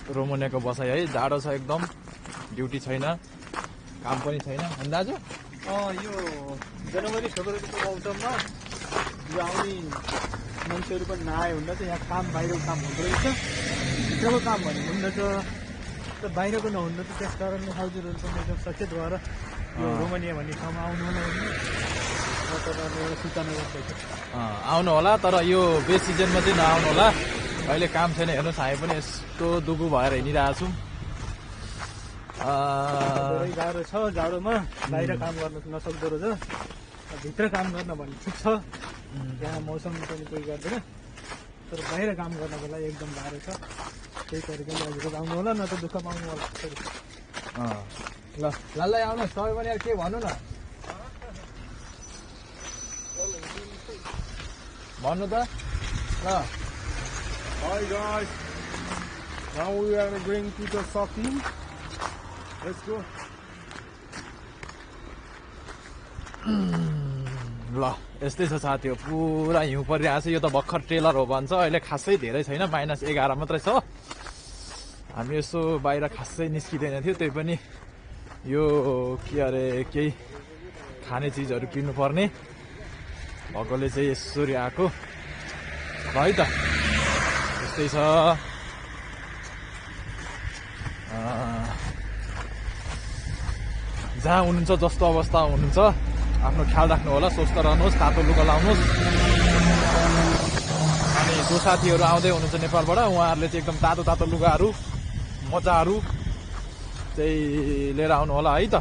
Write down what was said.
रोमानियाको बसाइ है। जाडो छ एकदम, ड्युटी छैन, काम पनि छैन। अनि दाजु यो जनवरी फेब्रुअरीको मौसममा यो आउने मान्छेहरू पनि नआए हुँदा चाहिँ यहाँ काम बाहिरको काम हुँदो रहेछ, भित्रको काम भन्ने हुँदो रहेछ, बाहिरको नहुँदो रहेछ। त्यस कारणले हजुरहरू पनि एकदम सचेत भएर यो रोमानिया भन्ने ठाउँमा आउनु होला भन्ने म तपाईँलाई एउटा सूचना गर्दैछु। आउनु होला, तर यो बेस सिजनमा चाहिँ नआउनु होला। अहिले काम छैन, हेर्नुहोस् हामी पनि यस्तो दुबु भएर हिँडिरहेको छौँ। धेरै गाह्रो छ जाडोमा, बाहिर काम गर्न नसक्दो रहेछ। भित्र काम गर्न भन्ने ठिक छ, यहाँ मौसम पनि कोही गर्दैन, तर बाहिर काम गर्नको लागि एकदम गाह्रो छ। त्यही तरिकाले हजुरहरू आउनु होला, न त दुःख पाउनु होला। ल लालै आउनुहोस्, तपाईँ पनि यार के भन्नु न, भन्नु त ल। Hi guys, now we are going to the shopping. Let's go. ल यस्तै छ साथी, हो पुरा हिउँ परिरहेको छ। यो त भर्खर ट्रेलर हो भन्छ, अहिले खासै धेरै छैन, -11 मात्रै छ। हामी यसो बाहिर खासै निस्किँदैन थियो, त्यही पनि यो के अरे केही खाने चिजहरू किन्नुपर्ने भएकोले चाहिँ यसरी आएको है त। त्यस्तै छ। जहाँ हुनुहुन्छ, जस्तो अवस्था हुनुहुन्छ, आफ्नो ख्याल राख्नु होला, स्वस्थ रहनुहोस्, तातो लुगा लाउनुहोस्। अनि जो साथीहरू आउँदै हुनुहुन्छ नेपालबाट, उहाँहरूले चाहिँ एकदम तातो तातो लुगाहरू, मोजाहरू चाहिँ लिएर आउनु होला है त।